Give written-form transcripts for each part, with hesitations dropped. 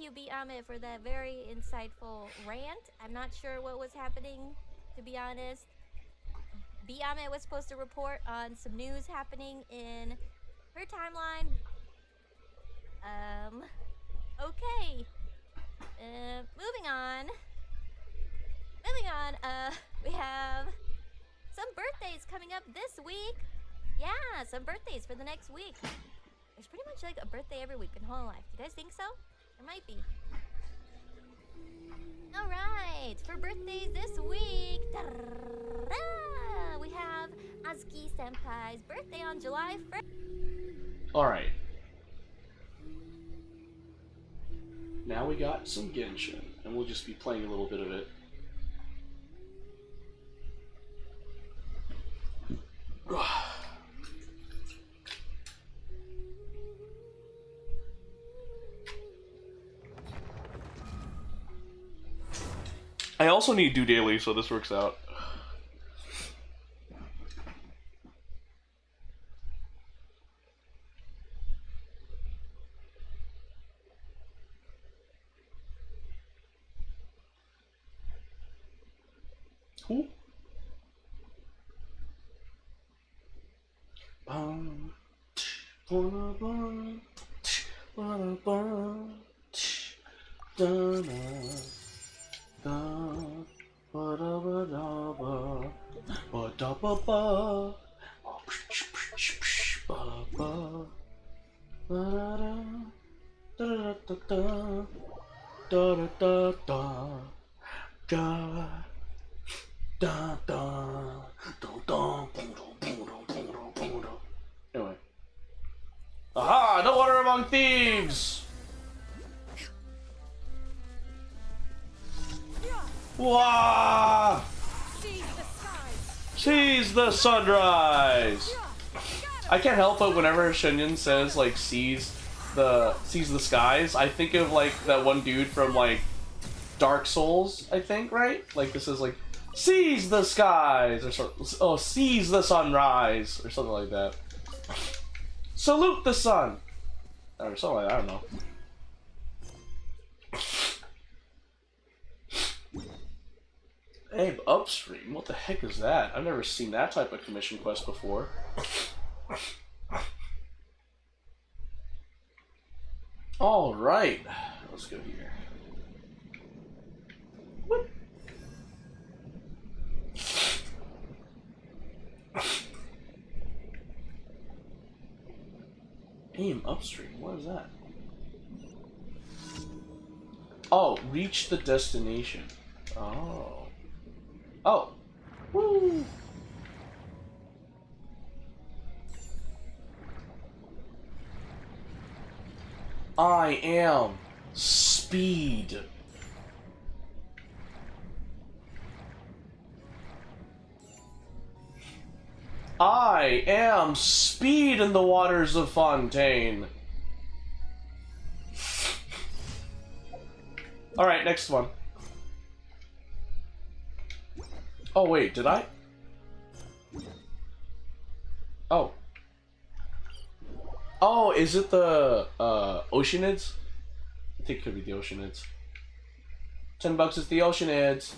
you, B. Amit, for that very insightful rant. I'm not sure what was happening, to be honest. B. Amit was supposed to report on some news happening in her timeline. Okay. Moving on. Moving on. We have some birthdays coming up this week. Yeah, some birthdays for the next week. There's pretty much like a birthday every week in whole life. Do you guys think so? There might be. All right, for birthdays this week, we have Azuki Senpai's birthday on July 1st. All right. Now we got some Genshin, and we'll just be playing a little bit of it. I also need to do daily, so this works out. Who? Anyway. Aha! No order among thieves! Wah! Seize the sunrise! I can't help but whenever Shinyan says like seize the skies, I think of like that one dude from like Dark Souls, I think, right? Like this is like seize the skies or something. Oh, seize the sunrise or something like that. Salute the sun or something like that, I don't know. Abe Upstream? What the heck is that? I've never seen that type of commission quest before. Alright, let's go here. What? Aim upstream, what is that? Oh, reach the destination. Oh. Oh. Woo! I am speed. I am speed in the waters of Fontaine. Alright, next one. Oh, wait, did I? Oh. Oh, is it the, Oceanids? I think it could be the Oceanids. $10 is the Oceanids.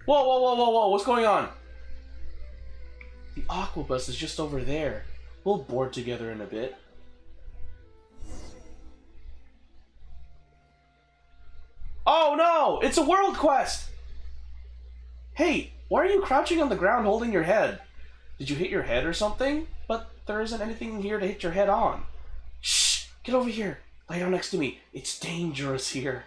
Whoa, whoa, whoa, whoa, whoa, what's going on? The Aquabus is just over there. We'll board together in a bit. Oh no! It's a world quest! Hey, why are you crouching on the ground holding your head? Did you hit your head or something? But there isn't anything here to hit your head on. Shh! Get over here! Lay down next to me. It's dangerous here.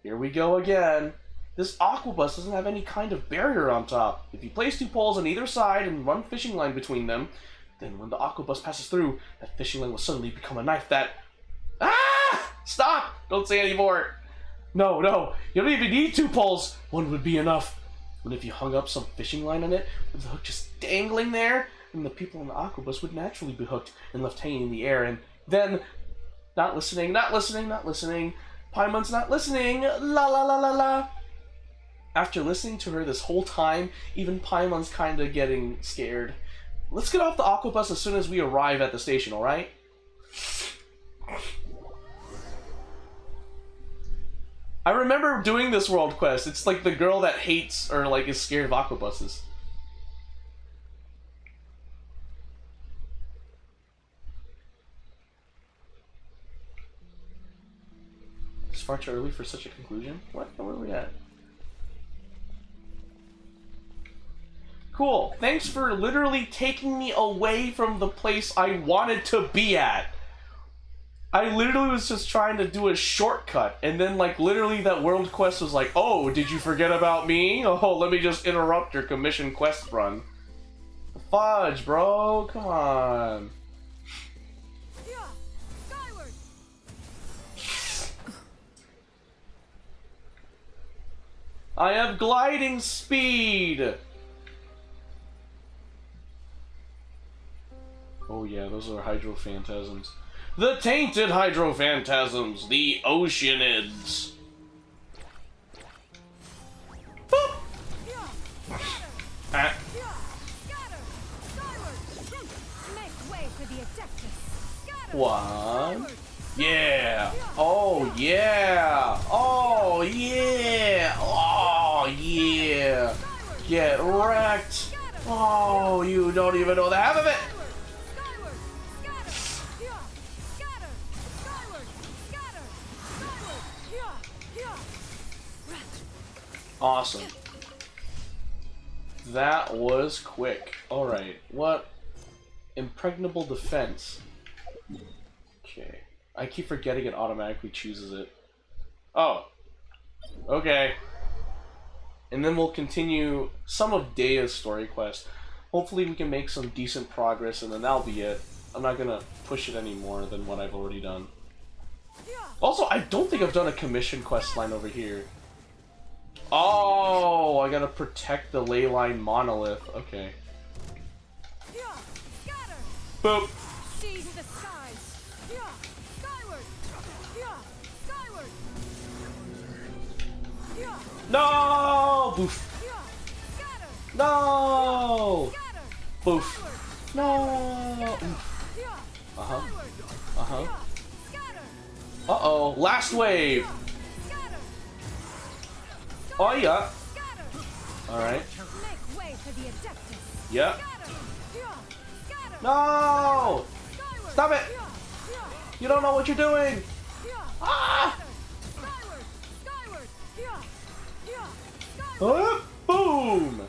Here we go again. This Aquabus doesn't have any kind of barrier on top. If you place 2 poles on either side and run fishing line between them, then when the Aquabus passes through, that fishing line will suddenly become a knife that... Ah! Stop! Don't say any more! No, no, you don't even need 2 poles. 1 would be enough. But if you hung up some fishing line on it, with the hook just dangling there, then the people on the Aquabus would naturally be hooked and left hanging in the air, and then... Not listening, not listening, not listening. Paimon's not listening. La la la la la. After listening to her this whole time, even Paimon's kinda getting scared. Let's get off the Aquabus as soon as we arrive at the station, alright? I remember doing this world quest. It's like the girl that hates or like is scared of Aquabuses. It's far too early for such a conclusion? What? Where are we at? Cool. Thanks for literally taking me away from the place I wanted to be at. I literally was just trying to do a shortcut, and then, like, literally that world quest was like, oh, did you forget about me? Oh, let me just interrupt your commission quest run. Fudge, bro. Come on. Skyward. I have gliding speed! Oh yeah, those are hydrophantasms. The tainted hydrophantasms, the oceanids. Boop! Ah. One. Yeah. Oh yeah. Oh yeah. Oh yeah. Get wrecked. Oh, you don't even know the half of it. Awesome. That was quick. Alright, what? Impregnable defense. Okay. I keep forgetting it automatically chooses it. Oh. Okay. And then we'll continue some of Daya's story quest. Hopefully we can make some decent progress and then that'll be it. I'm not gonna push it any more than what I've already done. Also, I don't think I've done a commission quest line over here. Oh, I gotta protect the ley line monolith. Okay. Boop. Seize the skies. Skyward. Skyward. No! Boof. No! Boof. No! Uh-huh. Uh-huh. Uh-oh. Last wave! Oh, yeah. Alright. Yeah. No! Stop it! You don't know what you're doing! Ah! Oh, boom!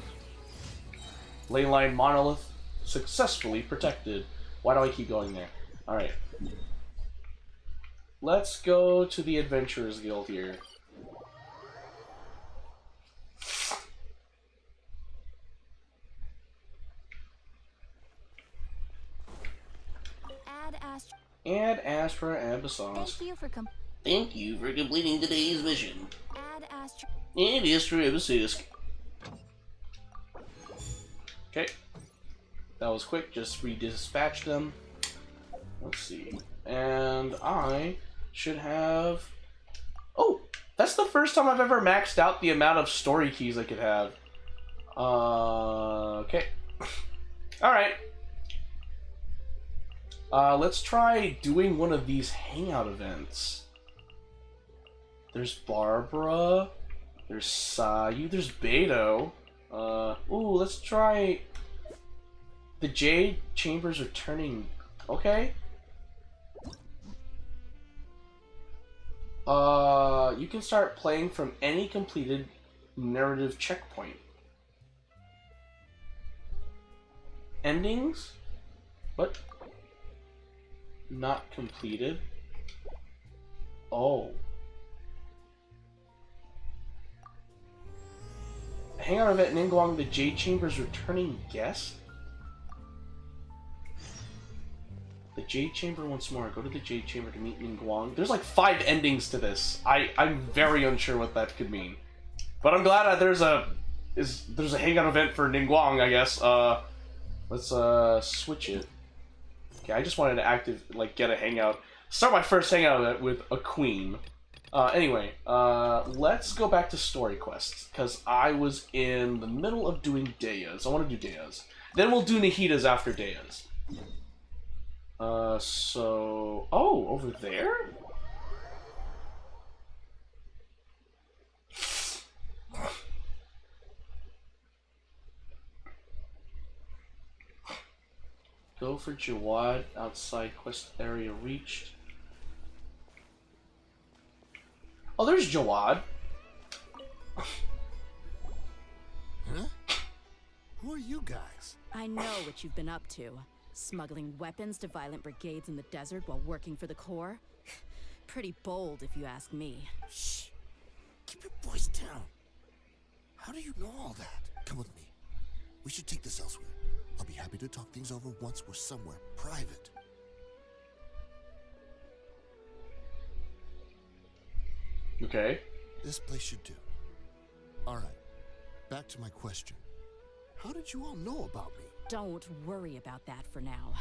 Ley line monolith successfully protected. Why do I keep going there? Alright. Let's go to the Adventurers Guild here. Add Astra Abyssals. Thank you for completing today's mission. Add Astra. And Astra Abyssals. Okay. That was quick, just redispatched them. Let's see. And I should have... Oh! That's the first time I've ever maxed out the amount of story keys I could have. Okay. Alright. Let's try doing one of these hangout events. There's Barbara. There's Sayu. There's Beto. Ooh, let's try... The Jade Chambers returning... Okay. You can start playing from any completed narrative checkpoint. Endings? What? Not completed? Oh. Hangout event Ningguang, the Jade Chamber's returning guest? The Jade Chamber once more. Go to the Jade Chamber to meet Ningguang. There's like 5 endings to this. I'm very unsure what that could mean. But I'm glad that there's a hangout event for Ningguang, I guess. Let's switch it. Okay, I just wanted to get a hangout. Start my first hangout with a queen. Anyway, let's go back to story quests, because I was in the middle of doing Deya's. I want to do Deya's. Then we'll do Nahida's after Deya's. So... Oh, over there? Go for Jawad, outside quest area reached. Oh, there's Jawad. Huh? Who are you guys? I know what you've been up to. Smuggling weapons to violent brigades in the desert while working for the Corps? Pretty bold, if you ask me. Shh. Keep your voice down. How do you know all that? Come with me. We should take this elsewhere. I'll be happy to talk things over once we're somewhere private. Okay. This place should do. Alright. Back to my question. How did you all know about me? Don't worry about that for now.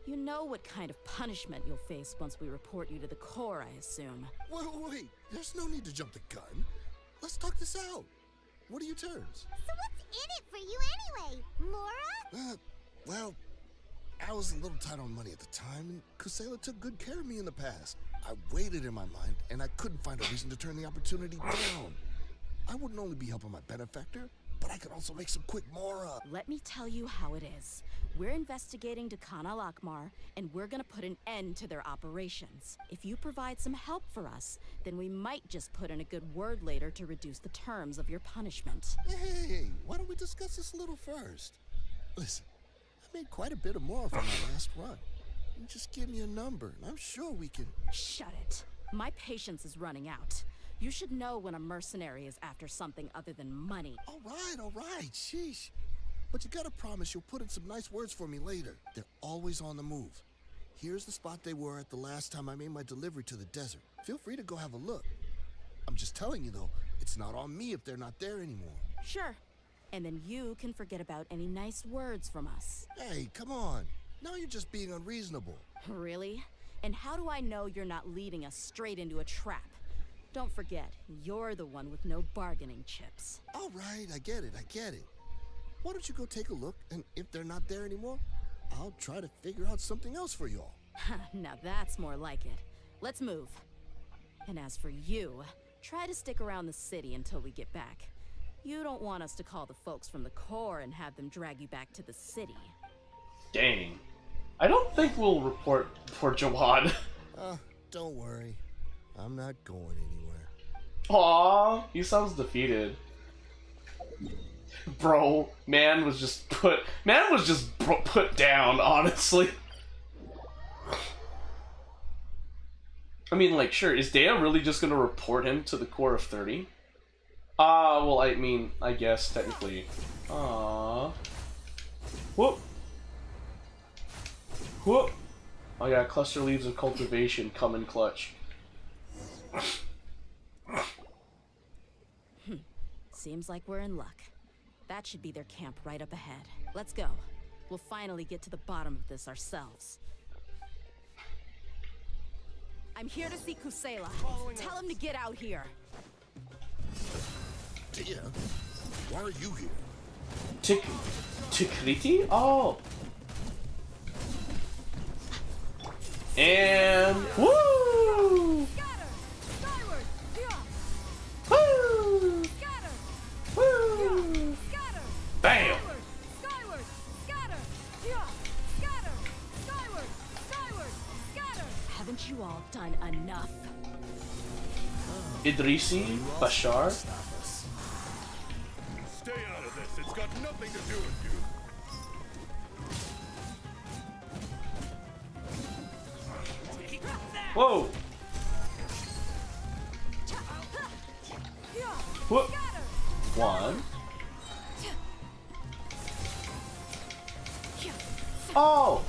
You know what kind of punishment you'll face once we report you to the Corps, I assume. Wait. There's no need to jump the gun. Let's talk this out. What are your terms? So what's in it for you anyway, Mora? Well, I was a little tight on money at the time, and Kusela took good care of me in the past. I weighed it in my mind, and I couldn't find a reason to turn the opportunity down. I wouldn't only be helping my benefactor, but I could also make some quick Mora. Let me tell you how it is. We're investigating Khan al-Akmar, and we're gonna put an end to their operations. If you provide some help for us, then we might just put in a good word later to reduce the terms of your punishment. Hey, why don't we discuss this a little first? Listen, I made quite a bit of Mora from my last run. You just give me a number, and I'm sure we can... Shut it. My patience is running out. You should know when a mercenary is after something other than money. All right, sheesh. But you gotta promise you'll put in some nice words for me later. They're always on the move. Here's the spot they were at the last time I made my delivery to the desert. Feel free to go have a look. I'm just telling you though, it's not on me if they're not there anymore. Sure. And then you can forget about any nice words from us. Hey, come on. Now you're just being unreasonable. Really? And how do I know you're not leading us straight into a trap? Don't forget, you're the one with no bargaining chips. All right, I get it. Why don't you go take a look, and if they're not there anymore, I'll try to figure out something else for y'all. Now that's more like it. Let's move. And as for you, try to stick around the city until we get back. You don't want us to call the folks from the Corps and have them drag you back to the city. Dang. I don't think we'll report for Jawad. Don't worry. I'm not going anywhere. Aww, he sounds defeated. Bro, man was just put down, honestly. I mean, like, sure, is Deya really just gonna report him to the Corps of 30? Well, I mean, I guess, technically. Aww. Whoop! Whoop! Oh yeah, cluster leaves of cultivation come in clutch. Seems like we're in luck. That should be their camp right up ahead. Let's go. We'll finally get to the bottom of this ourselves. I'm here to see Kusela. Tell him to get out here. Deya, why are you here? Tikriti? Oh! And... Woo! Scatter! Skyward! Yeah! Woo! Scatter! Woo! Scatter! Bam! Skyward! Scatter! Yeah! Scatter! Skyward! Skyward! Scatter! Haven't you all done enough? Idrisi? Bashar? Stay out of this. It's got nothing to do with you. Whoa! Whoop! One. Oh!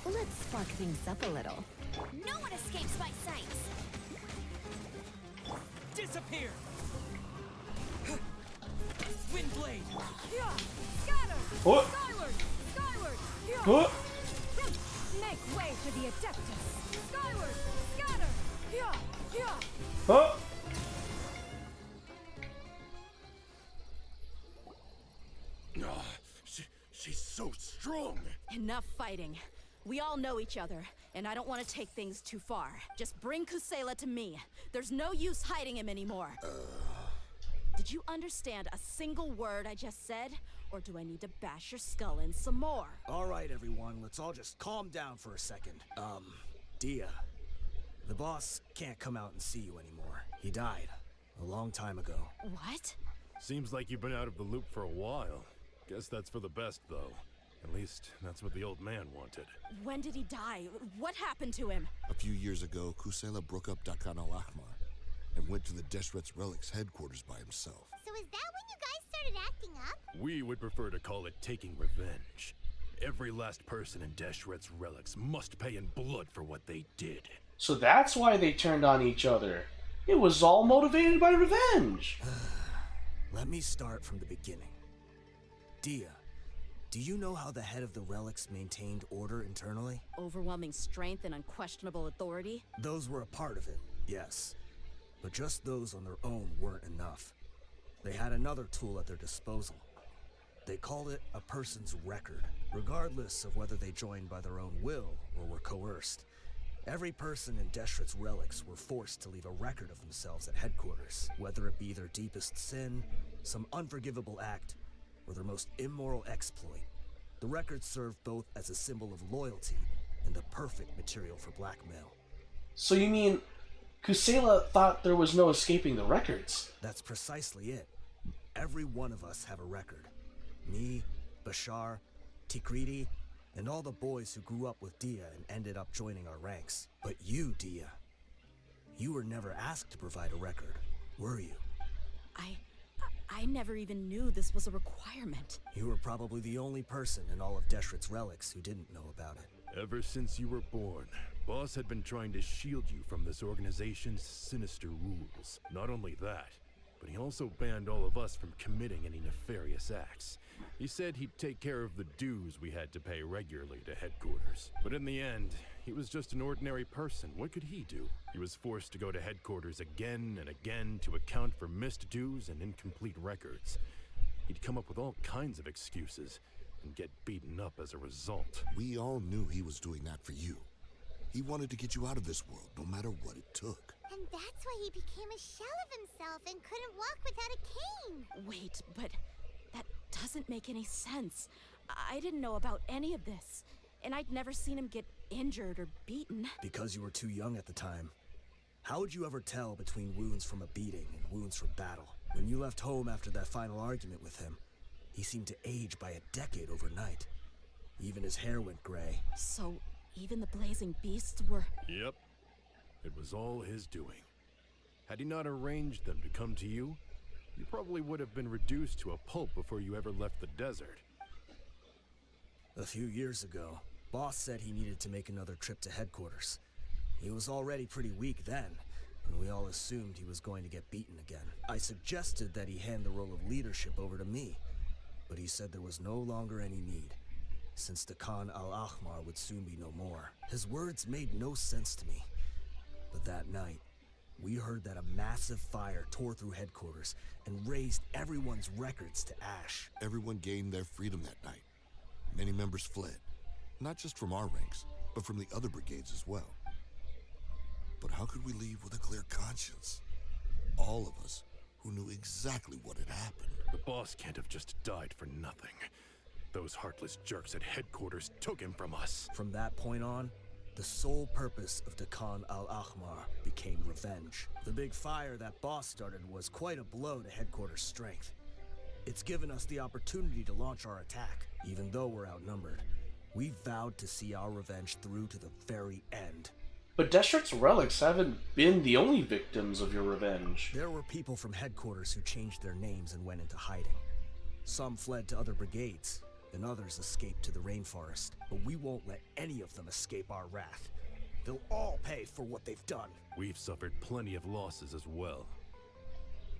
Let's spark things up a little. No one escapes my sights. Disappear! Windblade! Scatter! Whoop! Skyward! Skyward! Whoop! Make way for the Adeptus! Skyward! Scatter! Oh! Ah, she's so strong. Enough fighting. We all know each other, and I don't want to take things too far. Just bring Kusela to me. There's no use hiding him anymore. Did you understand a single word I just said? Or do I need to bash your skull in some more? All right, everyone, let's all just calm down for a second. Dia, the boss can't come out and see you anymore. He died a long time ago. What? Seems like you've been out of the loop for a while. Guess that's for the best, though. At least, that's what the old man wanted. When did he die? What happened to him? A few years ago, Kusela broke up Dakan al-Ahmar and went to the Deshret's Relics headquarters by himself. So is that when you guys started acting up? We would prefer to call it taking revenge. Every last person in Deshret's Relics must pay in blood for what they did. So that's why they turned on each other. It was all motivated by revenge. Let me start from the beginning. Dia, do you know how the head of the Relics maintained order internally? Overwhelming strength and unquestionable authority? Those were a part of it, yes. But just those on their own weren't enough. They had another tool at their disposal. They called it a person's record, regardless of whether they joined by their own will or were coerced. Every person in Deshret's Relics were forced to leave a record of themselves at headquarters, whether it be their deepest sin, some unforgivable act, or their most immoral exploit. The records served both as a symbol of loyalty and the perfect material for blackmail. So you mean Kusela thought there was no escaping the records? That's precisely it. Every one of us have a record. Me, Bashar, Tikriti, and all the boys who grew up with Dia and ended up joining our ranks. But you, Dia, you were never asked to provide a record, were you? I never even knew this was a requirement. You were probably the only person in all of Deshret's Relics who didn't know about it. Ever since you were born, Boss had been trying to shield you from this organization's sinister rules. Not only that, but he also banned all of us from committing any nefarious acts. He said he'd take care of the dues we had to pay regularly to headquarters. But in the end, he was just an ordinary person. What could he do? He was forced to go to headquarters again and again to account for missed dues and incomplete records. He'd come up with all kinds of excuses and get beaten up as a result. We all knew he was doing that for you. He wanted to get you out of this world, no matter what it took. And that's why he became a shell of himself and couldn't walk without a cane. Wait, but that doesn't make any sense. I didn't know about any of this, and I'd never seen him get injured or beaten. Because you were too young at the time. How would you ever tell between wounds from a beating and wounds from battle? When you left home after that final argument with him, he seemed to age by a decade overnight. Even his hair went gray. So, even the blazing beasts were... Yep. It was all his doing. Had he not arranged them to come to you, you probably would have been reduced to a pulp before you ever left the desert. A few years ago, Boss said he needed to make another trip to headquarters. He was already pretty weak then, and we all assumed he was going to get beaten again. I suggested that he hand the role of leadership over to me, but he said there was no longer any need, since the Khan al-Ahmar would soon be no more. His words made no sense to me. But that night, we heard that a massive fire tore through headquarters and razed everyone's records to ash. Everyone gained their freedom that night. Many members fled, not just from our ranks, but from the other brigades as well. But how could we leave with a clear conscience? All of us who knew exactly what had happened. The boss can't have just died for nothing. Those heartless jerks at headquarters took him from us. From that point on, the sole purpose of Dakan al-Ahmar became revenge. The big fire that Boss started was quite a blow to headquarters' strength. It's given us the opportunity to launch our attack, even though we're outnumbered. We vowed to see our revenge through to the very end. But Deshret's Relics haven't been the only victims of your revenge. There were people from headquarters who changed their names and went into hiding. Some fled to other brigades, and others escaped to the rainforest. But we won't let any of them escape our wrath. They'll all pay for what they've done. We've suffered plenty of losses as well.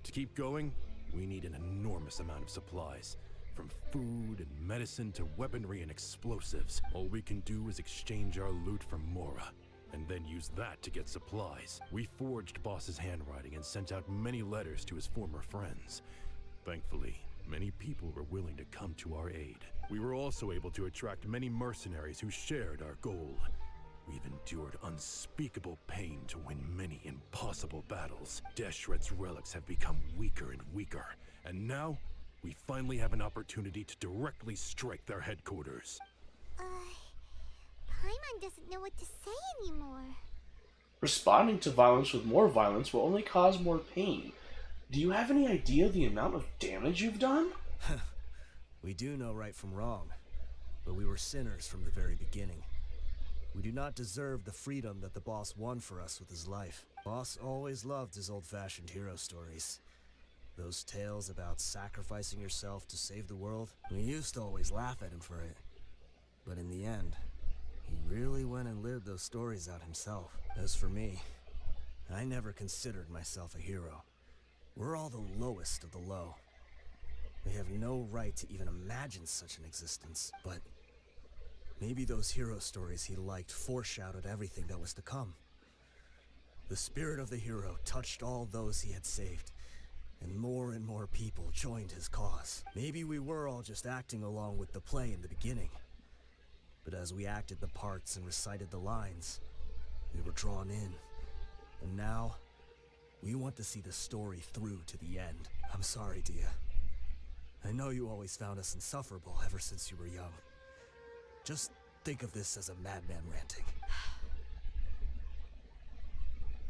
To keep going, we need an enormous amount of supplies. From food and medicine to weaponry and explosives. All we can do is exchange our loot from Mora. and then used that to get supplies. We forged Boss's handwriting and sent out many letters to his former friends. Thankfully, many people were willing to come to our aid. We were also able to attract many mercenaries who shared our goal. We've endured unspeakable pain to win many impossible battles. Deshret's relics have become weaker and weaker, and now we finally have an opportunity to directly strike their headquarters. Paimon doesn't know what to say anymore. Responding to violence with more violence will only cause more pain. Do you have any idea the amount of damage you've done? We do know right from wrong, but we were sinners from the very beginning. We do not deserve the freedom that the boss won for us with his life. Boss always loved his old-fashioned hero stories. Those tales about sacrificing yourself to save the world, we used to always laugh at him for it. But in the end, he really went and lived those stories out himself. As for me, I never considered myself a hero. We're all the lowest of the low. We have no right to even imagine such an existence, but maybe those hero stories he liked foreshadowed everything that was to come. The spirit of the hero touched all those he had saved, and more people joined his cause. Maybe we were all just acting along with the play in the beginning, but as we acted the parts and recited the lines, we were drawn in, and now we want to see the story through to the end. I'm sorry, Dia. I know you always found us insufferable ever since you were young. Just think of this as a madman ranting.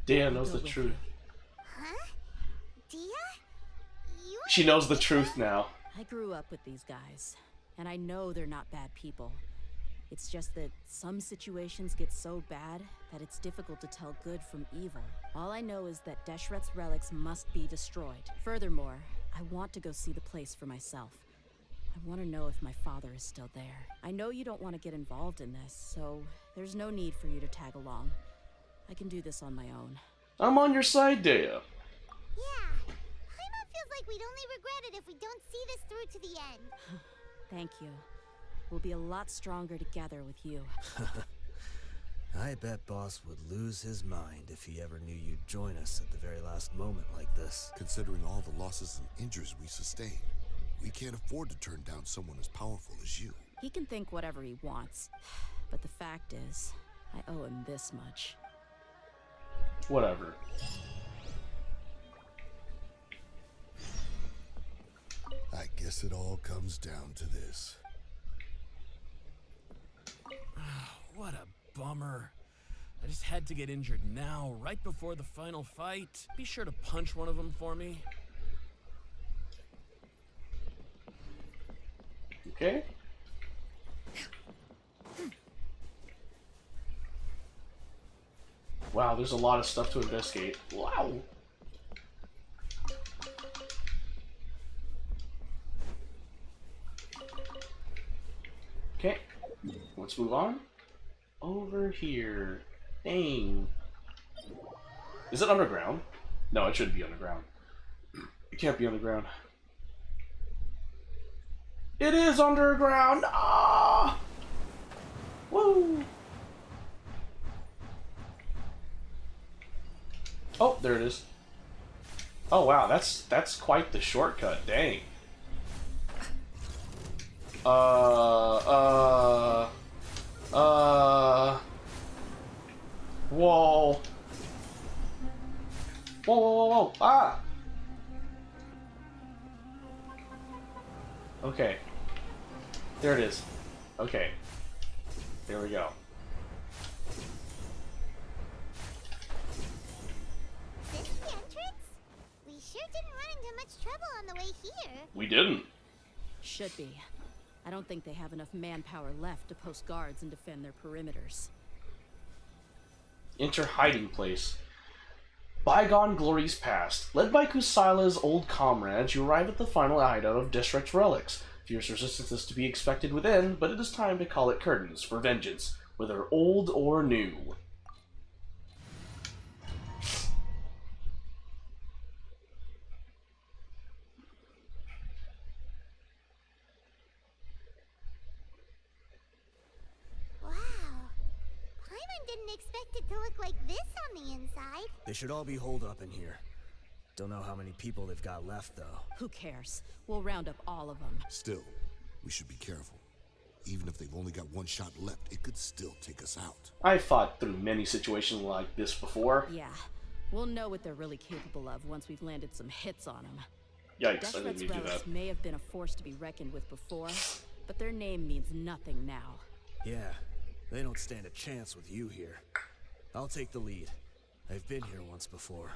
Dia knows the truth. Huh? Dia? You She knows the truth now. I grew up with these guys, and I know they're not bad people. It's just that some situations get so bad that it's difficult to tell good from evil. All I know is that Deshret's relics must be destroyed. Furthermore, I want to go see the place for myself. I want to know if my father is still there. I know you don't want to get involved in this, so there's no need for you to tag along. I can do this on my own. I'm on your side, Dia. Yeah. Paimon feels like we'd only regret it if we don't see this through to the end. Thank you. We'll be a lot stronger together with you. I bet Boss would lose his mind if he ever knew you'd join us at the very last moment like this. Considering all the losses and injuries we sustained, we can't afford to turn down someone as powerful as you. He can think whatever he wants, but the fact is, I owe him this much. Whatever. I guess it all comes down to this. What a bummer. I just had to get injured now, right before the final fight. Be sure to punch one of them for me. Okay. Wow, there's a lot of stuff to investigate. Wow. Okay, let's move on. Over here. Dang. Is it underground? No, it shouldn't be underground. It can't be underground. It is underground! Ah! Woo! Oh, there it is. Oh wow, that's quite the shortcut. Dang. Whoa. Whoa, whoa, whoa, whoa. Ah! Okay. There it is. Okay. There we go. This the entrance? We sure didn't run into much trouble on the way here. We didn't. Should be. I don't think they have enough manpower left to post guards and defend their perimeters. Enter hiding place. Bygone glories past. Led by Kusaila's old comrades, you arrive at the final hideout of Deshret's relics. Fierce resistance is to be expected within, but it is time to call it curtains for vengeance, whether old or new. Wow. Paimon didn't expect it to look like this on the inside. They should all be holed up in here. Don't know how many people they've got left, though. Who cares? We'll round up all of them. Still, we should be careful. Even if they've only got one shot left, it could still take us out. I fought through many situations like this before. Yeah, we'll know what they're really capable of once we've landed some hits on them. Yikes, I didn't mean to do relics that. may have been a force to be reckoned with before, but their name means nothing now. Yeah, they don't stand a chance with you here. I'll take the lead. I've been here once before.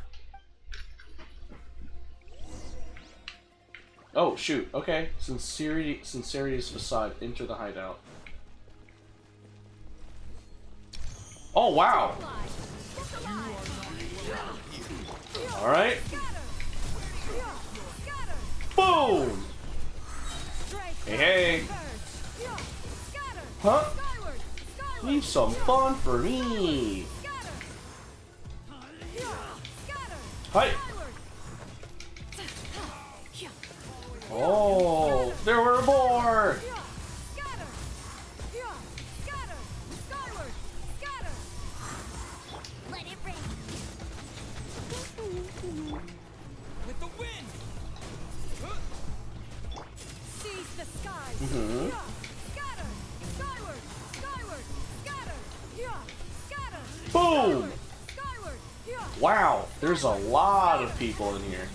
Oh, shoot. Okay. Sincerity's facade. Enter the hideout. Oh, wow. Alright. Boom! Hey, hey. Huh? Leave some fun for me. Hi. Oh, there were more! Let it rain. With the wind! Seize the skies! Mm-hmm. Scatter! Skyward! Skyward! Scatter! Scatter! Boom! Skyward! Wow, there's a lot of people in here.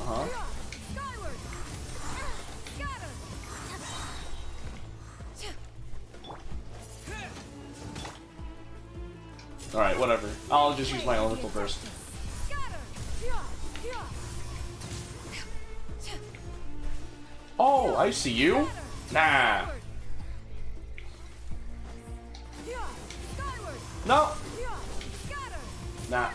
Uh-huh. Alright, whatever. I'll just use my elemental burst. Oh, I see you. Nah. No. Nah.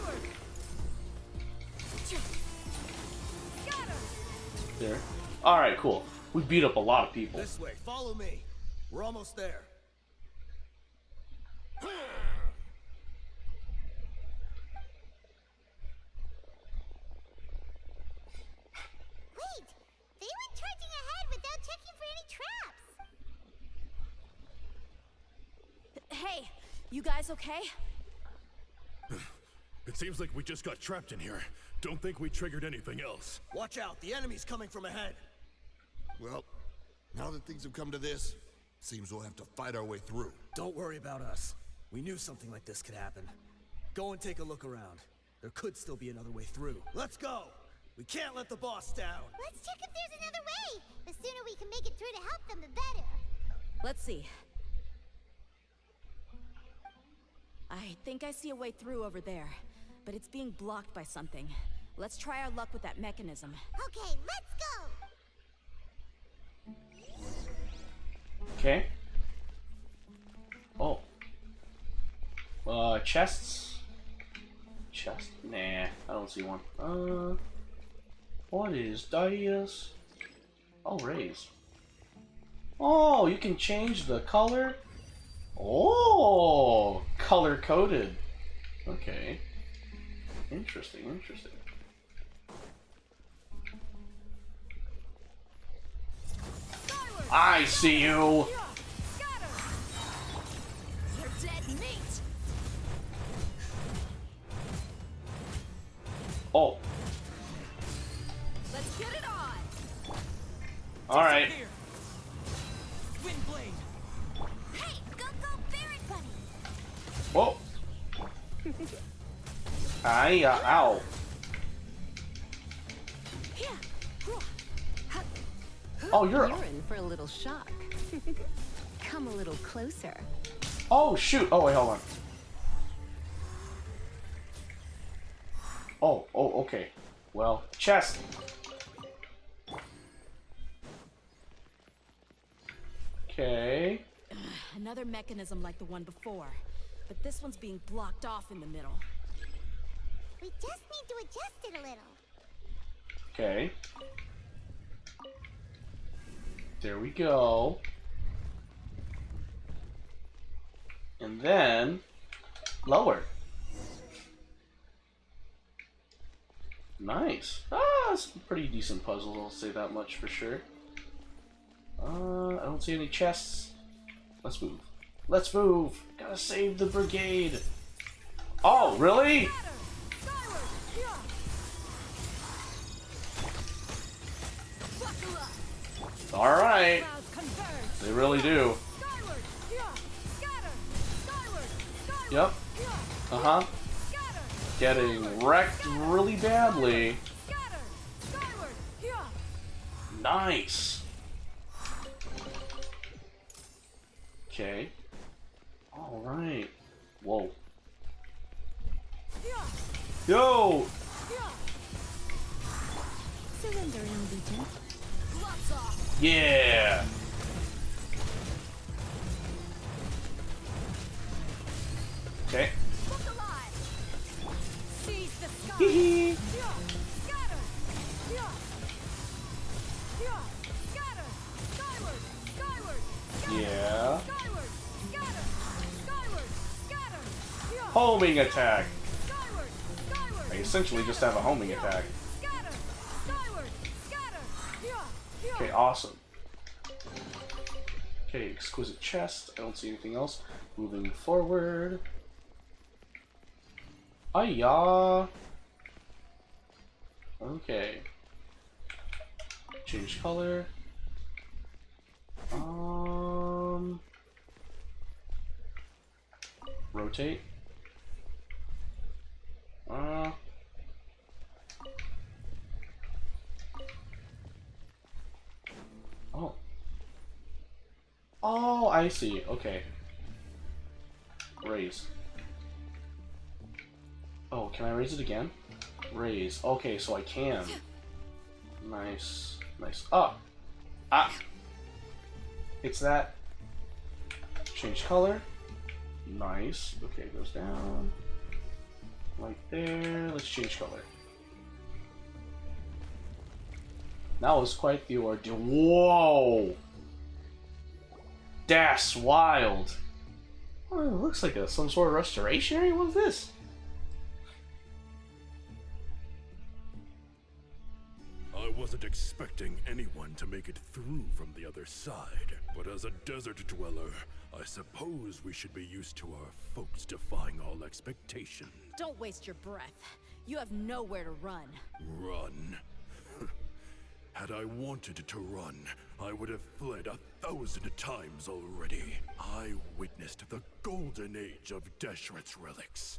There. Alright, cool. We beat up a lot of people. This way, follow me. We're almost there. Wait, they went charging ahead without checking for any traps. Hey, you guys okay? It seems like we just got trapped in here. Don't think we triggered anything else. Watch out, the enemy's coming from ahead. Well, now that things have come to this, seems we'll have to fight our way through. Don't worry about us. We knew something like this could happen. Go and take a look around. There could still be another way through. Let's go! We can't let the boss down. Let's check if there's another way. The sooner we can make it through to help them, the better. Let's see. I think I see a way through over there, but it's being blocked by something. Let's try our luck with that mechanism. Okay, let's go. Okay. Oh. Chests? Chest? Nah, I don't see one. What is dice? Oh, raise. Oh, you can change the color? Oh, color-coded. Okay. Interesting, interesting. I see you! You're dead meat! Oh. Let's get it on! Alright. Wind blade! Hey, go, Barret Bunny. Whoa. Ow. Oh, you're in for a little shock. Come a little closer. Oh, shoot. Oh, wait, hold on. Oh, okay. Well, chest. Okay. Another mechanism like the one before, but this one's being blocked off in the middle. We just need to adjust it a little. Okay. There we go. And then lower. Nice. Ah, some pretty decent puzzles, I'll say that much for sure. I don't see any chests. Let's move. Let's move. Gotta save the brigade. Oh, really? Alright. They really do. Yep. Uh-huh. Getting wrecked really badly. Nice. Okay. Alright. Whoa. Yo! Surrendering, Legion. Yeah! Okay. Hee hee! Yeah. Homing attack! I essentially just have a homing attack. Okay, awesome. Okay, exquisite chest. I don't see anything else. Moving forward. Ayah! Okay. Change color. Rotate. Oh. Oh, I see. Okay. Raise. Oh, can I raise it again? Raise. Okay, so I can. Nice. Nice. Oh! Ah! It's that. Change color. Nice. Okay, it goes down. Right there. Let's change color. That was quite the ordeal. Whoa! That's wild. Oh, it looks like some sort of restoration area. What is this? I wasn't expecting anyone to make it through from the other side, but as a desert dweller, I suppose we should be used to our folks defying all expectation. Don't waste your breath. You have nowhere to run. Run? Had I wanted to run, I would have fled 1,000 times already. I witnessed the golden age of Deshret's relics.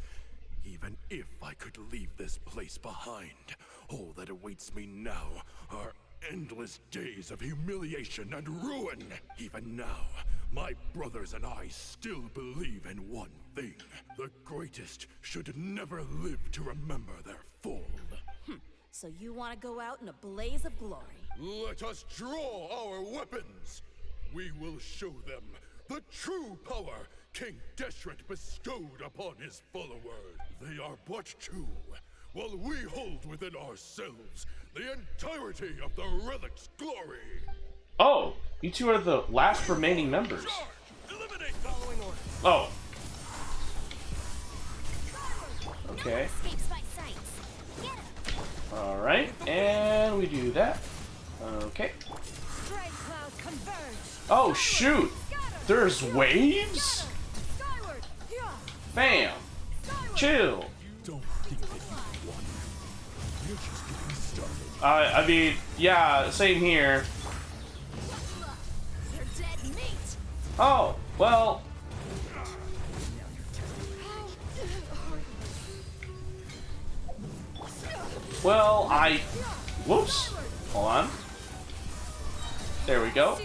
Even if I could leave this place behind, all that awaits me now are endless days of humiliation and ruin. Even now, my brothers and I still believe in one thing. The greatest should never live to remember their fall. So you want to go out in a blaze of glory? Let us draw our weapons! We will show them the true power King Deshret bestowed upon his followers. They are but two, while we hold within ourselves the entirety of the relic's glory. Oh, you two are the last remaining members. Eliminate following order. Oh. Okay. Alright, and we do that. Okay. Oh shoot! There's waves? Bam! Chill! Don't think that you won. We're just getting started. I mean, yeah, same here. Oh, well. Well, whoops. Hold on. There we go.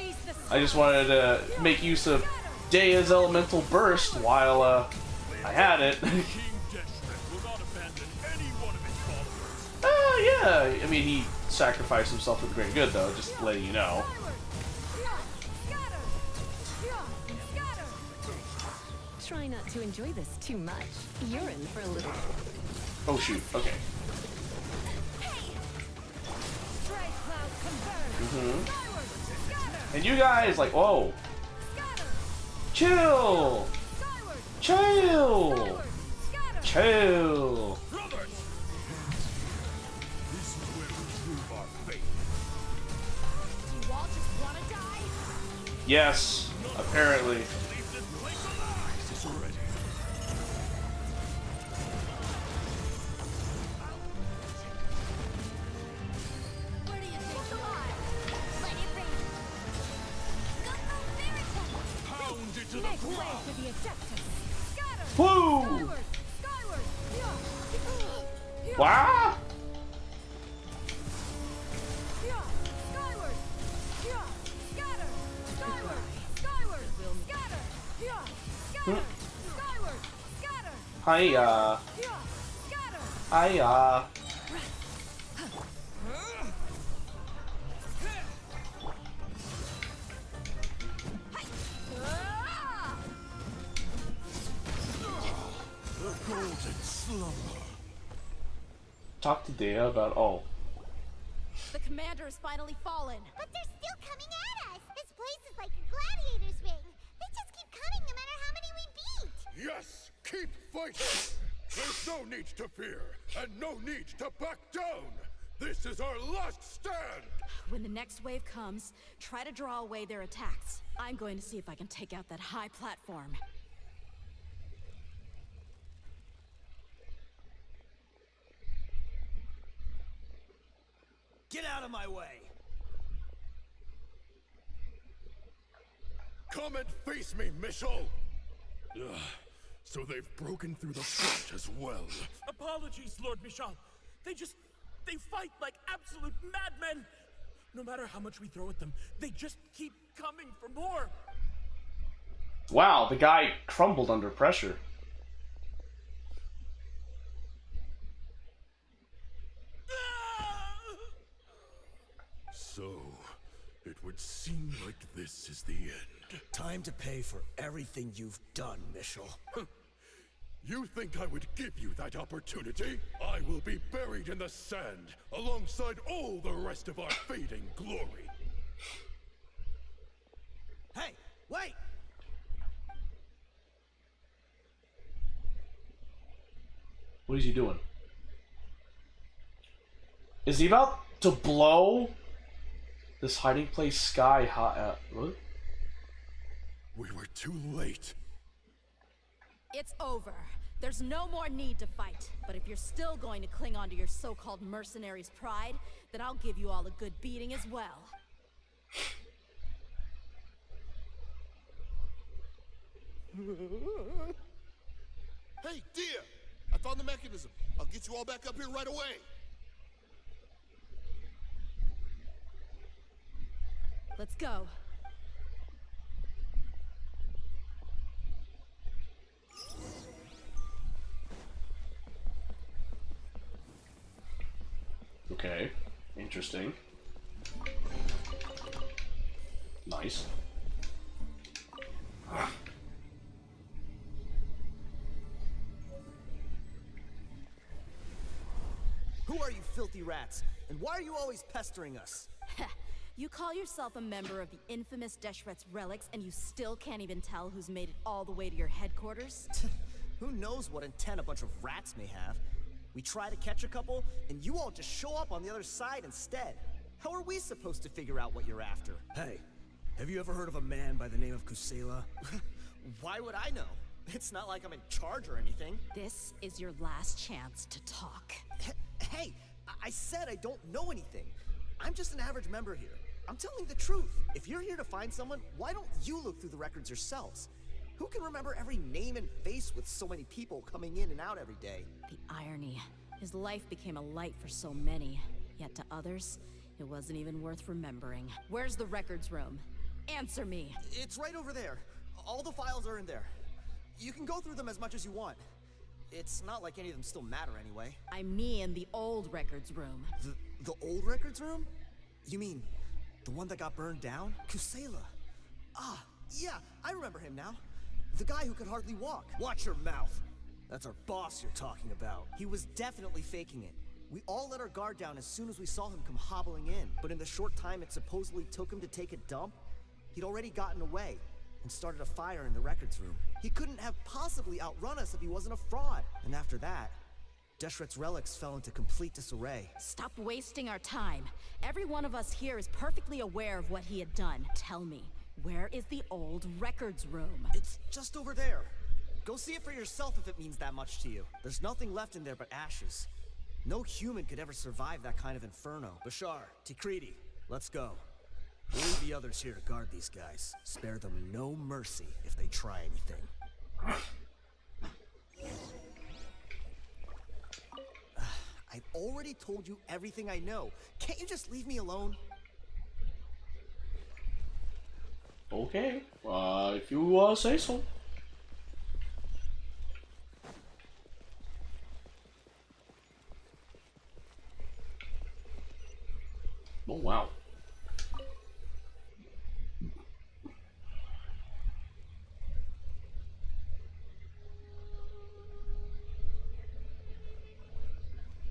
I just wanted to make use of Dea's elemental burst while I had it. King Deshret will not abandon any one of his followers. Yeah. I mean, he sacrificed himself for the greater good, though. Just letting you know. Try not to enjoy this too much. You're in for a little. Oh shoot. Okay. And you guys, like, whoa. Chill. Chill. Chill. Brothers! This is where we prove our faith. Do you all just want to die? Yes, apparently. to the ground! the objective. Scatter! Woo! Skyward! Skyward! Yeah. Wow! Yeah. Skyward! Yeah. Scatter! Skyward! Skyward! Scatter! Yeah. Scatter! Skyward! Scatter! Hiya. Yeah. Scatter! Hiya. Ah! The golden slumber. Talk to Dea about. Oh. The commander has finally fallen. But they're still coming at us! This place is like a gladiator's ring. They just keep coming no matter how many we beat! Yes, keep fighting! There's no need to fear, and no need to back down! This is our last stand! When the next wave comes, try to draw away their attacks. I'm going to see if I can take out that high platform. Get out of my way! Come and face me, Michel! Ugh, so they've broken through the front as well. Apologies, Lord Michel. They fight like absolute madmen. No matter how much we throw at them, they just keep coming for more. Wow, the guy crumbled under pressure. So, it would seem like this is the end. Time to pay for everything you've done, Michel. You think I would give you that opportunity? I will be buried in the sand, alongside all the rest of our fading glory. Hey, wait! What is he doing? Is he about to blow this hiding place sky high? What? We were too late. It's over. There's no more need to fight. But if you're still going to cling on to your so-called mercenary's pride, then I'll give you all a good beating as well. Hey, dear! I found the mechanism. I'll get you all back up here right away. Let's go. Okay, interesting. Nice. Who are you filthy rats? And why are you always pestering us? You call yourself a member of the infamous Deshret's relics, and you still can't even tell who's made it all the way to your headquarters? Who knows what intent a bunch of rats may have? We try to catch a couple, and you all just show up on the other side instead. How are we supposed to figure out what you're after? Hey, have you ever heard of a man by the name of Kusela? Why would I know? It's not like I'm in charge or anything. This is your last chance to talk. Hey, I said I don't know anything. I'm just an average member here. I'm telling the truth. If you're here to find someone, why don't you look through the records yourselves? Who can remember every name and face with so many people coming in and out every day? The irony. His life became a light for so many, yet to others, it wasn't even worth remembering. Where's the records room? Answer me. It's right over there. All the files are in there. You can go through them as much as you want. It's not like any of them still matter anyway. I mean the old records room. The old records room? You mean the one that got burned down? Kusela. Ah, yeah, I remember him now. The guy who could hardly walk. Watch your mouth. That's our boss you're talking about. He was definitely faking it. We all let our guard down as soon as we saw him come hobbling in. But in the short time it supposedly took him to take a dump, he'd already gotten away and started a fire in the records room. He couldn't have possibly outrun us if he wasn't a fraud. And after that, Deshret's relics fell into complete disarray. Stop wasting our time. Every one of us here is perfectly aware of what he had done. Tell me, where is the old records room? It's just over there. Go see it for yourself if it means that much to you. There's nothing left in there but ashes. No human could ever survive that kind of inferno. Bashar, Tikriti, let's go. We'll leave the others here to guard these guys. Spare them no mercy if they try anything. I've already told you everything I know. Can't you just leave me alone? Okay, if you say so. Oh wow.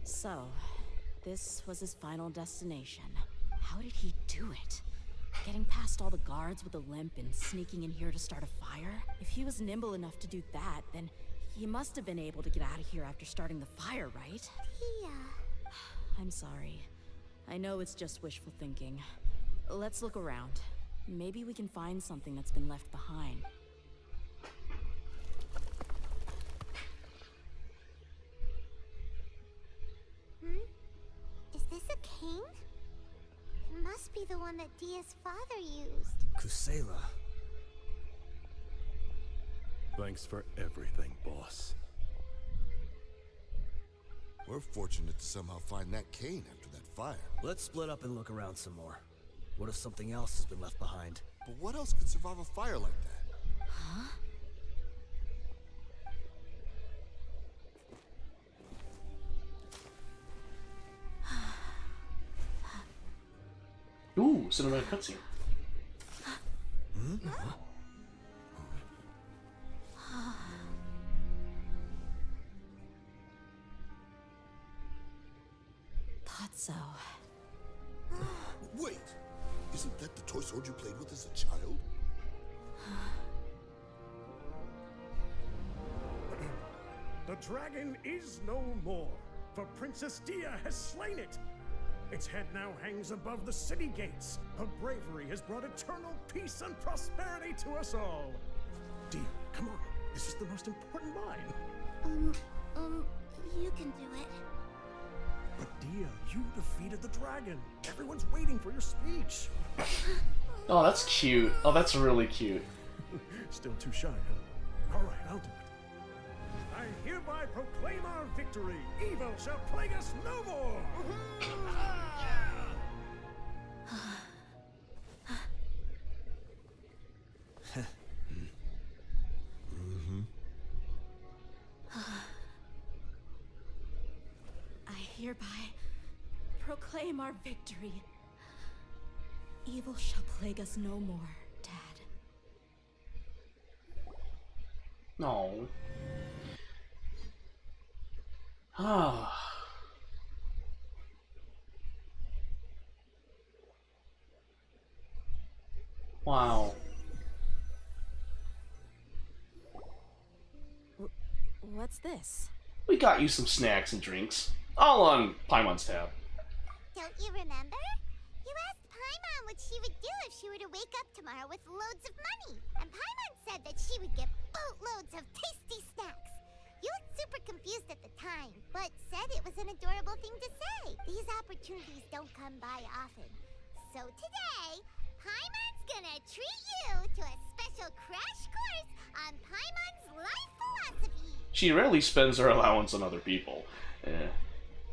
So, this was his final destination. How did he do it? Getting past all the guards with a limp and sneaking in here to start a fire? If he was nimble enough to do that, then he must have been able to get out of here after starting the fire, right? Yeah. I'm sorry. I know it's just wishful thinking. Let's look around. Maybe we can find something that's been left behind. Is this a cane? It must be the one that Dia's father used. Kusela. Thanks for everything, boss. We're fortunate to somehow find that cane after that fire. Let's split up and look around some more. What if something else has been left behind? But what else could survive a fire like that? Huh? Ooh, cinematic cutscene. Thought so. Wait! Isn't that the toy sword you played with as a child? The dragon is no more, for Princess Dia has slain it. Its head now hangs above the city gates. Her bravery has brought eternal peace and prosperity to us all. Dia, come on. This is the most important line. You can do it. But Dia, you defeated the dragon. Everyone's waiting for your speech. Oh, that's cute. Oh, that's really cute. Still too shy, huh? All right, I'll do it. I hereby proclaim our victory. Evil shall plague us no more. I hereby proclaim our victory. Evil shall plague us no more, Dad. No. Ah. Wow. What's this? We got you some snacks and drinks. All on Paimon's tab. Don't you remember? You asked Paimon what she would do if she were to wake up tomorrow with loads of money. And Paimon said that she would get boatloads of tasty snacks. You looked super confused at the time, but said it was an adorable thing to say. These opportunities don't come by often. So today, Paimon's gonna treat you to a special crash course on Paimon's life philosophy. She rarely spends her allowance on other people.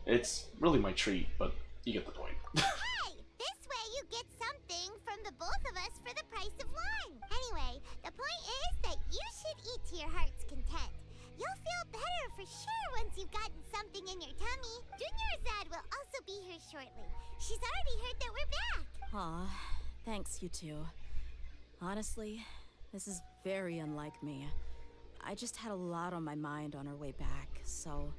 It's really my treat, but you get the point. Hey, this way you get something from the both of us for the price of one. Anyway, the point is that you should eat to your heart's content. You'll feel better for sure once you've gotten something in your tummy. Dunyarzad will also be here shortly. She's already heard that we're back. Aw, thanks, you two. Honestly, this is very unlike me. I just had a lot on my mind on our way back, so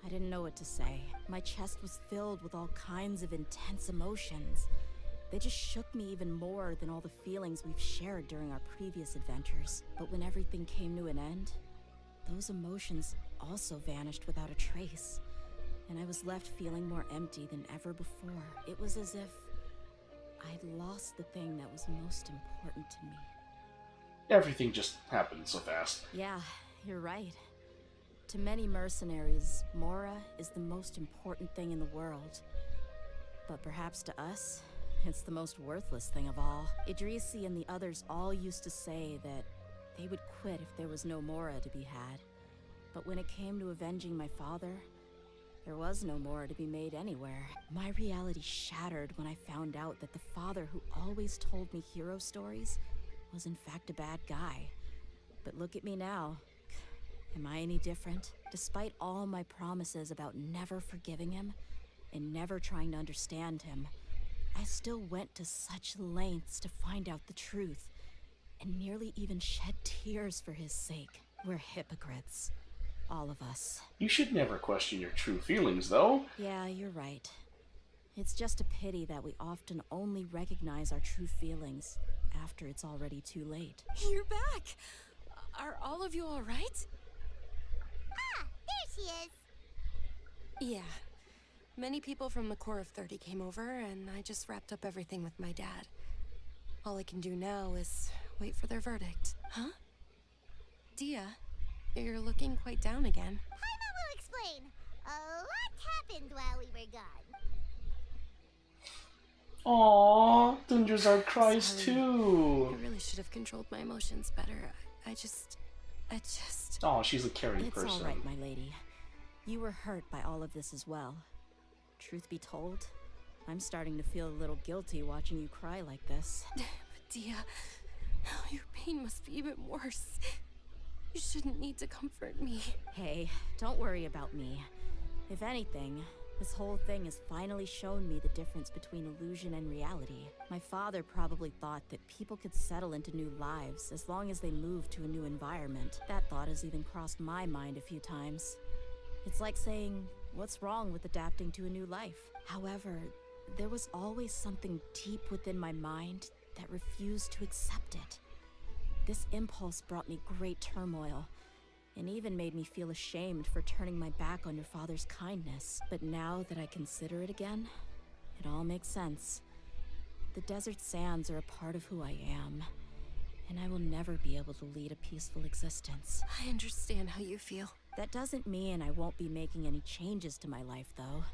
I didn't know what to say. My chest was filled with all kinds of intense emotions. They just shook me even more than all the feelings we've shared during our previous adventures. But when everything came to an end, those emotions also vanished without a trace. And I was left feeling more empty than ever before. It was as if I'd lost the thing that was most important to me. Everything just happened so fast. Yeah, you're right. To many mercenaries, Mora is the most important thing in the world. But perhaps to us, it's the most worthless thing of all. Idrisi and the others all used to say that they would quit if there was no Mora to be had. But when it came to avenging my father, there was no Mora to be made anywhere. My reality shattered when I found out that the father who always told me hero stories was in fact a bad guy. But look at me now. Am I any different? Despite all my promises about never forgiving him and never trying to understand him, I still went to such lengths to find out the truth, and nearly even shed tears for his sake. We're hypocrites. All of us. You should never question your true feelings, though. Yeah, you're right. It's just a pity that we often only recognize our true feelings after it's already too late. You're back! Are all of you alright? Ah, there she is. Yeah. Many people from the Corps of 30 came over, and I just wrapped up everything with my dad. All I can do now is wait for their verdict. Huh? Dia, you're looking quite down again. Paimon will explain. A lot happened while we were gone. Aww, Dungerzard cries Sorry. too. I really should have controlled my emotions better. I just... Oh, she's a caring It's person. all right, my lady. You were hurt by all of this as well. Truth be told, I'm starting to feel a little guilty watching you cry like this. But Dia, your pain must be even worse. You shouldn't need to comfort me. Hey, don't worry about me. If anything, this whole thing has finally shown me the difference between illusion and reality. My father probably thought that people could settle into new lives as long as they moved to a new environment. That thought has even crossed my mind a few times. It's like saying, what's wrong with adapting to a new life? However, there was always something deep within my mind that refused to accept it. This impulse brought me great turmoil, and even made me feel ashamed for turning my back on your father's kindness. But now that I consider it again, it all makes sense. The desert sands are a part of who I am, and I will never be able to lead a peaceful existence. I understand how you feel. That doesn't mean I won't be making any changes to my life, though.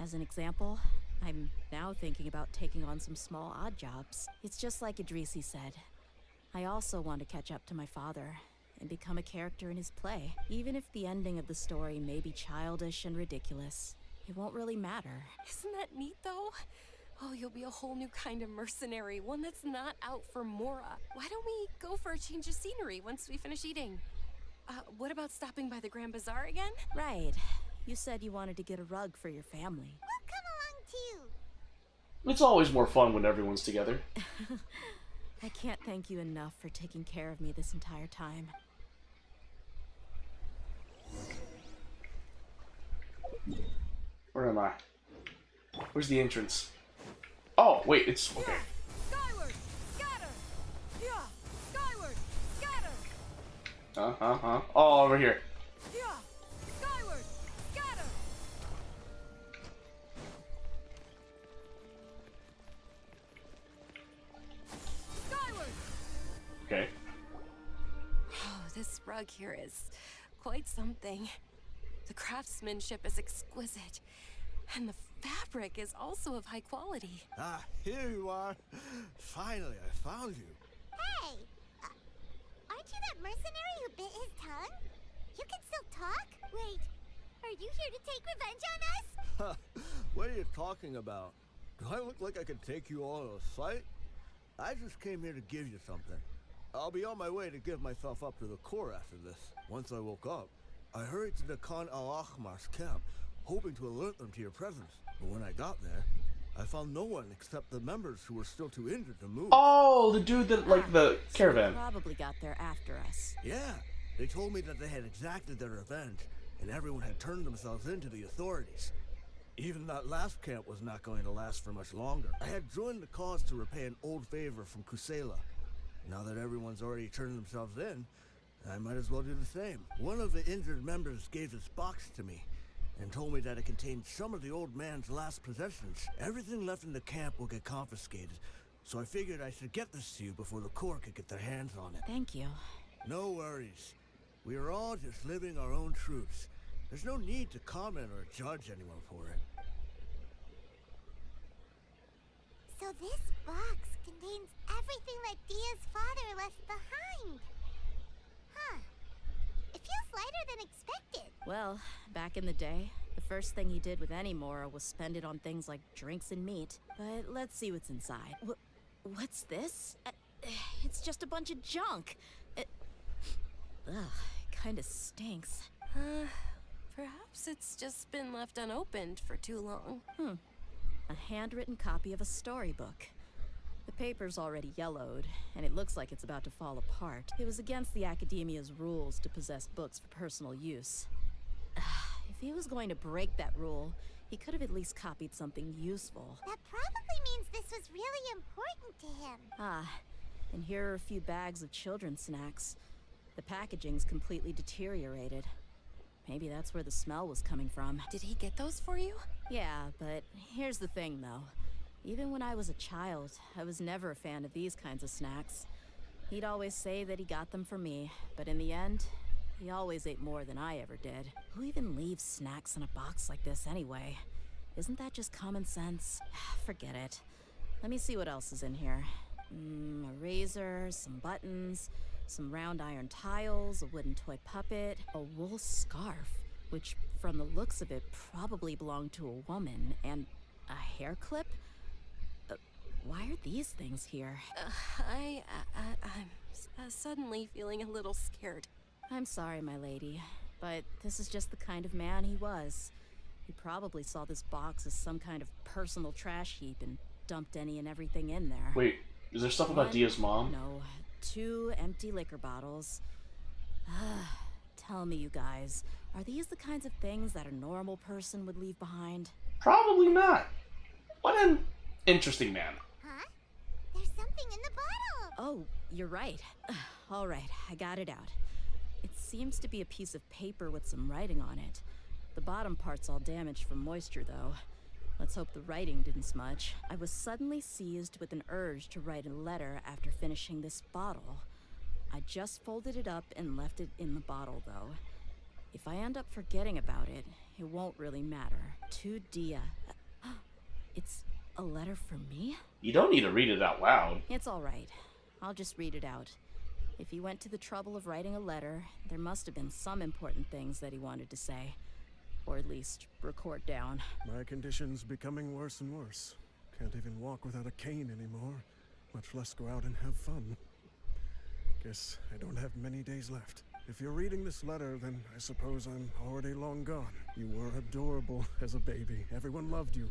As an example, I'm now thinking about taking on some small odd jobs. It's just like Idrisi said. I also want to catch up to my father and become a character in his play. Even if the ending of the story may be childish and ridiculous, it won't really matter. Isn't that neat, though? Oh, you'll be a whole new kind of mercenary, one that's not out for Mora. Why don't we go for a change of scenery once we finish eating? What about stopping by the Grand Bazaar again? Right. You said you wanted to get a rug for your family. We'll come along too. It's always more fun when everyone's together. I can't thank you enough for taking care of me this entire time. Where am I? Where's the entrance? Oh, wait, it's... okay. Skyward! Scatter! Yeah! Skyward! Scatter! Oh, over here. Yeah! Skyward! Scatter! Skyward! Okay. Oh, this rug here is quite something. The craftsmanship is exquisite, and the fabric is also of high quality. Ah, here you are. Finally, I found you. Hey, aren't you that mercenary who bit his tongue? You can still talk? Wait, are you here to take revenge on us? What are you talking about? Do I look like I could take you all in a fight? I just came here to give you something. I'll be on my way to give myself up to the Corps after this. Once I woke up, I hurried to the Khan al-Ahmar's camp, hoping to alert them to your presence. But when I got there, I found no one except the members who were still too injured to move. Oh, the dude that, like, the caravan. So you probably got there after us. Yeah, they told me that they had exacted their revenge, and everyone had turned themselves in to the authorities. Even that last camp was not going to last for much longer. I had joined the cause to repay an old favor from Kusela. Now that everyone's already turned themselves in, I might as well do the same. One of the injured members gave this box to me and told me that it contained some of the old man's last possessions. Everything left in the camp will get confiscated, so I figured I should get this to you before the Corps could get their hands on it. Thank you. No worries. We are all just living our own truths. There's no need to comment or judge anyone for it. So this box contains everything that Dia's father left behind. Huh. It feels lighter than expected. Well, back in the day, the first thing he did with any Mora was spend it on things like drinks and meat. But let's see what's inside. What's this? It's just a bunch of junk. It kinda stinks. Perhaps it's just been left unopened for too long. A handwritten copy of a storybook. The paper's already yellowed, and it looks like it's about to fall apart. It was against the Academia's rules to possess books for personal use. If he was going to break that rule, he could have at least copied something useful. That probably means this was really important to him. And here are a few bags of children's snacks. The packaging's completely deteriorated. Maybe that's where the smell was coming from. Did he get those for you? Yeah, but here's the thing, though. Even when I was a child, I was never a fan of these kinds of snacks. He'd always say that he got them for me, but in the end, he always ate more than I ever did. Who even leaves snacks in a box like this anyway? Isn't that just common sense? Forget it. Let me see what else is in here. A razor, some buttons, some round iron tiles, a wooden toy puppet, a wool scarf, which from the looks of it probably belonged to a woman, and a hair clip? Why are these things here? I'm suddenly feeling a little scared. I'm sorry, my lady, but this is just the kind of man he was. He probably saw this box as some kind of personal trash heap and dumped any and everything in there. Wait, is there stuff about Dia's mom? No, 2 empty liquor bottles. Tell me, you guys, are these the kinds of things that a normal person would leave behind? Probably not. What an interesting man. Huh? There's something in the bottle. Oh, you're right. All right, I got it out. It seems to be a piece of paper with some writing on it. The bottom part's all damaged from moisture, though. Let's hope the writing didn't smudge. I was suddenly seized with an urge to write a letter after finishing this bottle. I just folded it up and left it in the bottle, though. If I end up forgetting about it, it won't really matter. To Dia. It's a letter from me? You don't need to read it out loud. It's all right. I'll just read it out. If he went to the trouble of writing a letter, there must have been some important things that he wanted to say. Or at least record down. My condition's becoming worse and worse. Can't even walk without a cane anymore, much less go out and have fun. Guess I don't have many days left. If you're reading this letter, then I suppose I'm already long gone. You were adorable as a baby. Everyone loved you.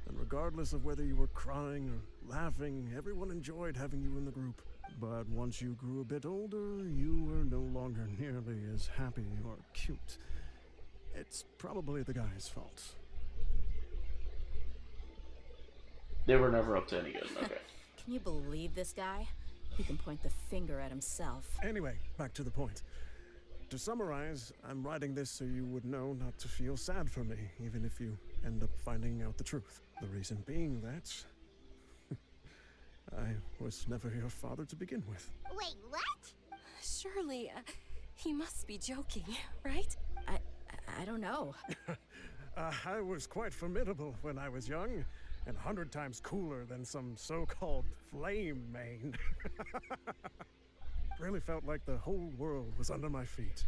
And regardless of whether you were crying or laughing, everyone enjoyed having you in the group. But once you grew a bit older, you were no longer nearly as happy or cute. It's probably the guy's fault. They were never up to any good. Okay. Can you believe this guy? He can point the finger at himself. Anyway, back to the point. To summarize, I'm writing this so you would know not to feel sad for me, even if you end up finding out the truth. The reason being that I was never your father to begin with. Wait, what? Surely, he must be joking, right? I don't know. I was quite formidable when I was young, and 100 times cooler than some so-called flame main. Really felt like the whole world was under my feet.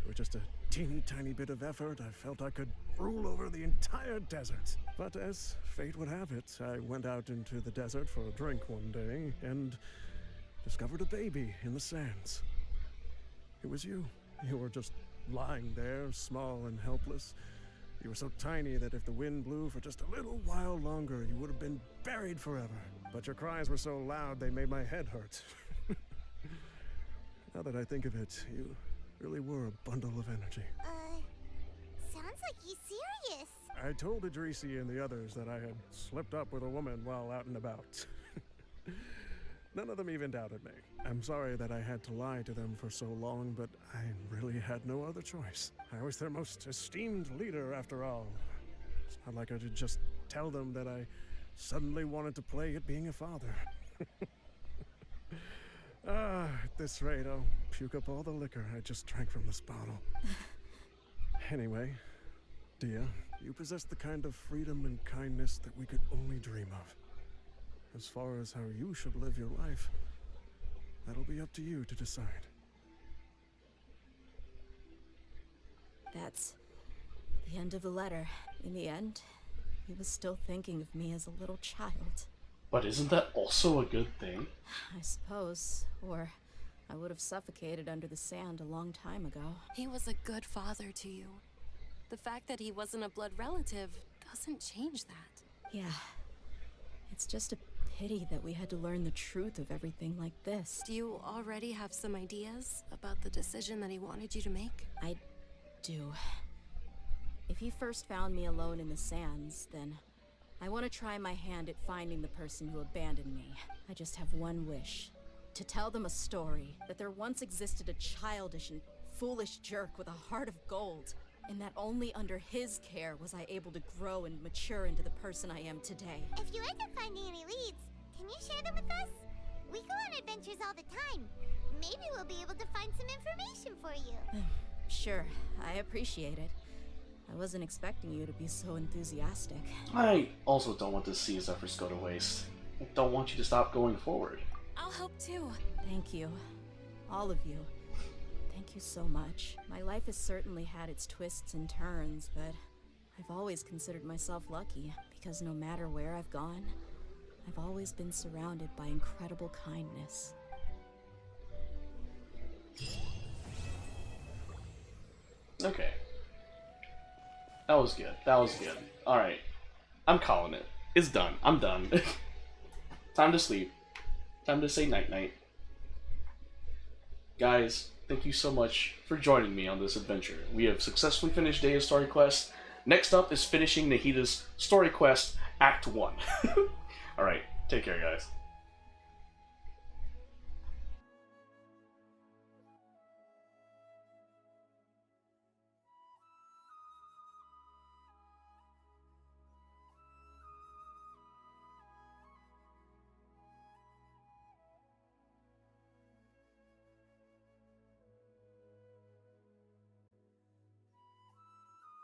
With just a teeny tiny bit of effort, I felt I could rule over the entire desert. But as fate would have it, I went out into the desert for a drink one day and discovered a baby in the sands. It was you. You were just lying there, small and helpless. You were so tiny that if the wind blew for just a little while longer, you would have been buried forever. But your cries were so loud they made my head hurt. Now that I think of it, you really were a bundle of energy. Sounds like he's serious. I told Idrisi and the others that I had slipped up with a woman while out and about. None of them even doubted me. I'm sorry that I had to lie to them for so long, but I really had no other choice. I was their most esteemed leader, after all. It's not like I could just tell them that I suddenly wanted to play at being a father. At this rate, I'll puke up all the liquor I just drank from this bottle. Anyway, Dia, you possess the kind of freedom and kindness that we could only dream of. as far as how you should live your life, that'll be up to you to decide. That's the end of the letter. In the end, he was still thinking of me as a little child. But isn't that also a good thing? I suppose. Or I would have suffocated under the sand a long time ago. He was a good father to you. The fact that he wasn't a blood relative doesn't change that. Yeah. It's just a pity that we had to learn the truth of everything like this. Do you already have some ideas about the decision that he wanted you to make? I do. If he first found me alone in the sands, then I want to try my hand at finding the person who abandoned me. I just have one wish. To tell them a story, that there once existed a childish and foolish jerk with a heart of gold, and that only under his care was I able to grow and mature into the person I am today. If you end up finding any leads, can you share them with us? We go on adventures all the time. Maybe we'll be able to find some information for you. Sure, I appreciate it. I wasn't expecting you to be so enthusiastic. I also don't want to see his efforts go to waste. I don't want you to stop going forward. I'll help too. Thank you. All of you. Thank you so much. My life has certainly had its twists and turns, but I've always considered myself lucky, because no matter where I've gone, I've always been surrounded by incredible kindness. Okay. That was good. That was good. Alright. I'm calling it. It's done. I'm done. Time to sleep. Time to say night-night. Guys, thank you so much for joining me on this adventure. We have successfully finished Deia's story quest. Next up is finishing Nahida's story quest, Act 1. Alright, take care, guys.